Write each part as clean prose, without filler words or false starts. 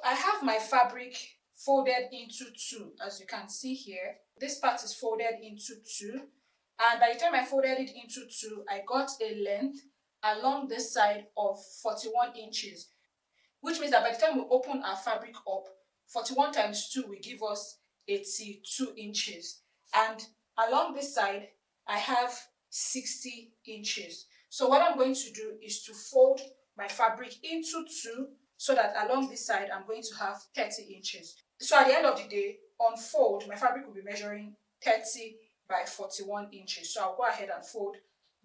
I have my fabric folded into two, as you can see here. This part is folded into two, and by the time I folded it into two, I got a length along this side of 41 inches, which means that by the time we open our fabric up, 41 times 2 will give us 82 inches. And along this side, I have 60 inches. So what I'm going to do is to fold my fabric into two, so that along this side, I'm going to have 30 inches. So at the end of the day, on fold, my fabric will be measuring 30 by 41 inches. So I'll go ahead and fold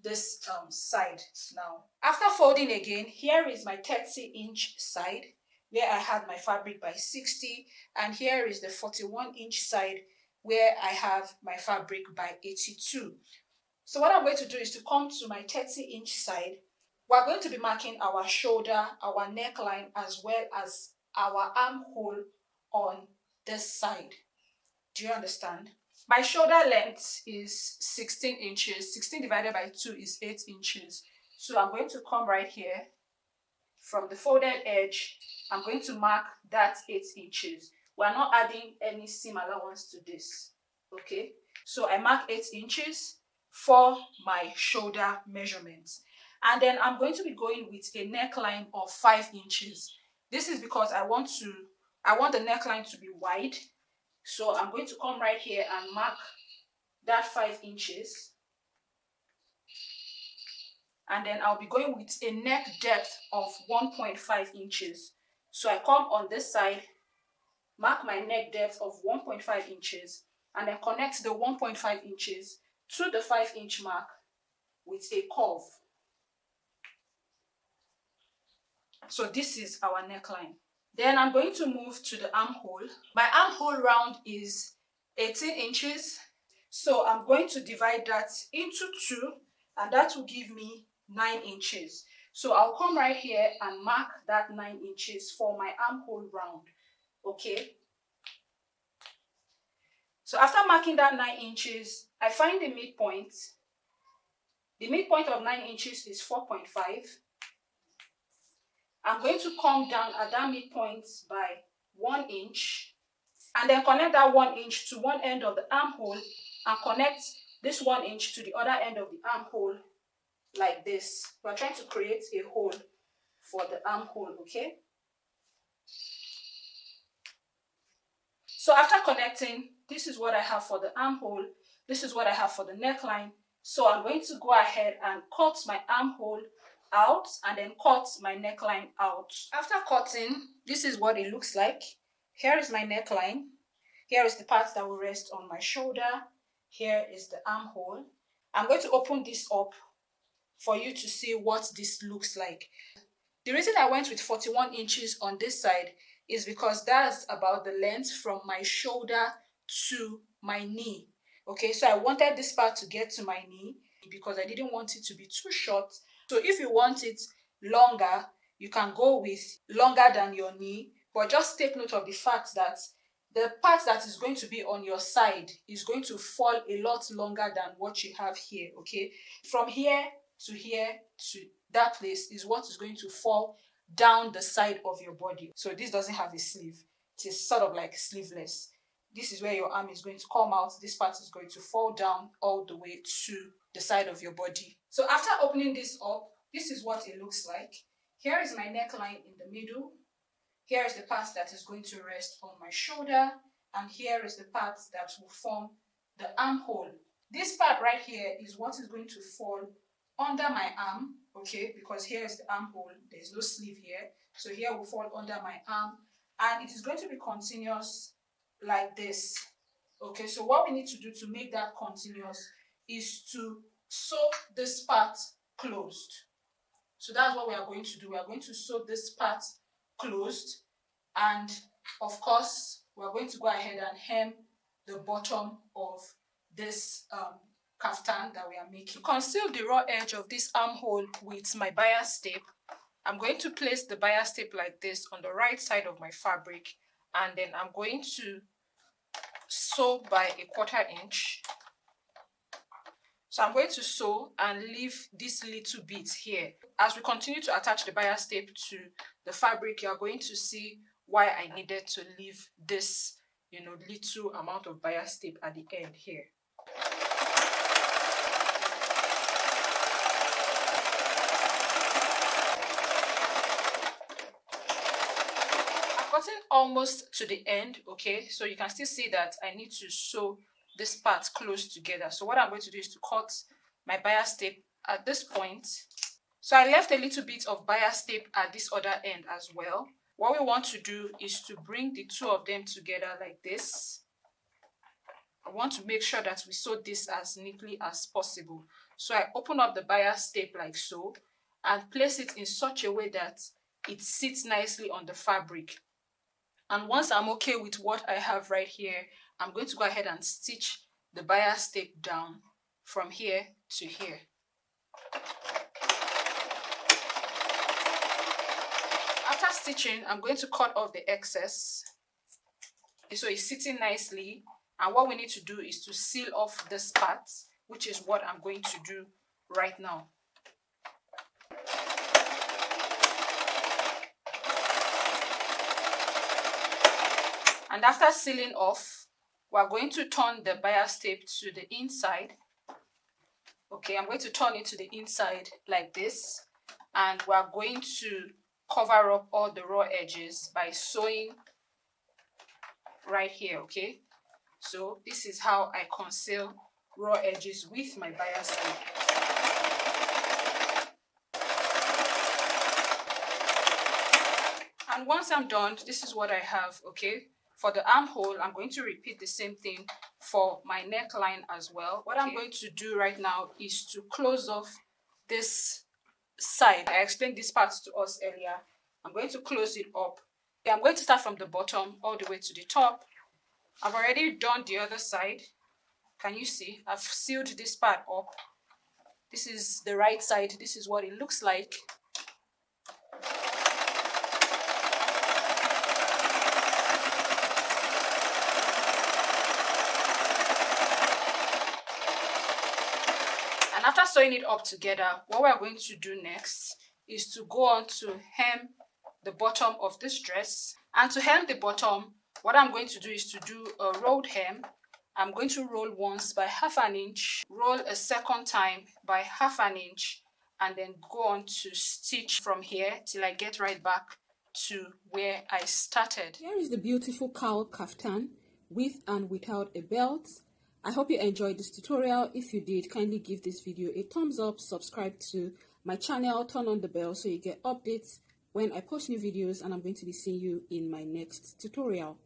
this side now. After folding again, here is my 30-inch side where I had my fabric by 60, and here is the 41-inch side where I have my fabric by 82. So what I'm going to do is to come to my 30-inch side. We're going to be marking our shoulder, our neckline, as well as our armhole on this side. Do you understand? My shoulder length is 16 inches. 16 divided by 2 is 8 inches. So I'm going to come right here. From the folded edge, I'm going to mark that 8 inches. We're not adding any seam allowance to this. Okay? So I mark 8 inches for my shoulder measurements. And then I'm going to be going with a neckline of 5 inches. This is because I want the neckline to be wide. So I'm going to come right here and mark that 5 inches. And then I'll be going with a neck depth of 1.5 inches. So I come on this side, mark my neck depth of 1.5 inches, and then connect the 1.5 inches to the 5-inch mark with a curve. So this is our neckline. Then I'm going to move to the armhole. My armhole round is 18 inches. So I'm going to divide that into 2, and that will give me 9 inches. So I'll come right here and mark that 9 inches for my armhole round. Okay. So after marking that 9 inches, I find the midpoint. The midpoint of 9 inches is 4.5. I'm going to come down at that midpoint by 1 inch, and then connect that 1 inch to one end of the armhole, and connect this 1 inch to the other end of the armhole like this. We're trying to create a hole for the armhole, okay? So after connecting, this is what I have for the armhole. This is what I have for the neckline. So I'm going to go ahead and cut my armhole out and then cut my neckline out. After cutting, this is what it looks like. Here is my neckline. Here is the part that will rest on my shoulder. Here is the armhole. I'm going to open this up for you to see what this looks like. The reason I went with 41 inches on this side is because that's about the length from my shoulder to my knee. Okay, so I wanted this part to get to my knee because I didn't want it to be too short. So if you want it longer, you can go with longer than your knee, but just take note of the fact that the part that is going to be on your side is going to fall a lot longer than what you have here, okay? From here to that place is what is going to fall down the side of your body. So this doesn't have a sleeve. It is sort of like sleeveless. This is where your arm is going to come out. This part is going to fall down all the way to the side of your body. So after opening this up, this is what it looks like. Here is my neckline in the middle. Here is the part that is going to rest on my shoulder. And here is the part that will form the armhole. This part right here is what is going to fall under my arm, okay? Because here is the armhole. There's no sleeve here. So here will fall under my arm. And it is going to be continuous like this. Okay, so what we need to do to make that continuous is to sew this part closed. So that's what we are going to do. We are going to sew this part closed, and of course we are going to go ahead and hem the bottom of this kaftan that we are making. To conceal the raw edge of this armhole with my bias tape, I'm going to place the bias tape like this on the right side of my fabric, and then I'm going to sew by 1/4 inch. So I'm going to sew and leave this little bit here. As we continue to attach the bias tape to the fabric, you are going to see why I needed to leave this, you know, little amount of bias tape at the end here. I've gotten almost to the end, okay, so you can still see that I need to sew this part close together. So what I'm going to do is to cut my bias tape at this point. So I left a little bit of bias tape at this other end as well. What we want to do is to bring the two of them together like this. I want to make sure that we sew this as neatly as possible. So I open up the bias tape like so and place it in such a way that it sits nicely on the fabric. And once I'm okay with what I have right here, I'm going to go ahead and stitch the bias tape down from here to here. After stitching, I'm going to cut off the excess. So it's sitting nicely, and what we need to do is to seal off this part, which is what I'm going to do right now. And after sealing off, we're going to turn the bias tape to the inside. Okay, I'm going to turn it to the inside like this, and we're going to cover up all the raw edges by sewing right here. Okay, so this is how I conceal raw edges with my bias tape. And once I'm done, this is what I have. Okay, for the armhole, I'm going to repeat the same thing for my neckline as well. What I'm going to do right now is to close off this side. I explained this part to us earlier. I'm going to close it up. I'm going to start from the bottom all the way to the top. I've already done the other side. Can you see? I've sealed this part up. This is the right side. This is what it looks like. And after sewing it up together, what we're going to do next is to go on to hem the bottom of this dress. And to hem the bottom, what I'm going to do is to do a rolled hem. I'm going to roll once by 1/2 inch, roll a second time by 1/2 inch, and then go on to stitch from here till I get right back to where I started. Here is the beautiful cowl kaftan with and without a belt. I hope you enjoyed this tutorial. If you did, kindly give this video a thumbs up, subscribe to my channel, turn on the bell so you get updates when I post new videos, and I'm going to be seeing you in my next tutorial.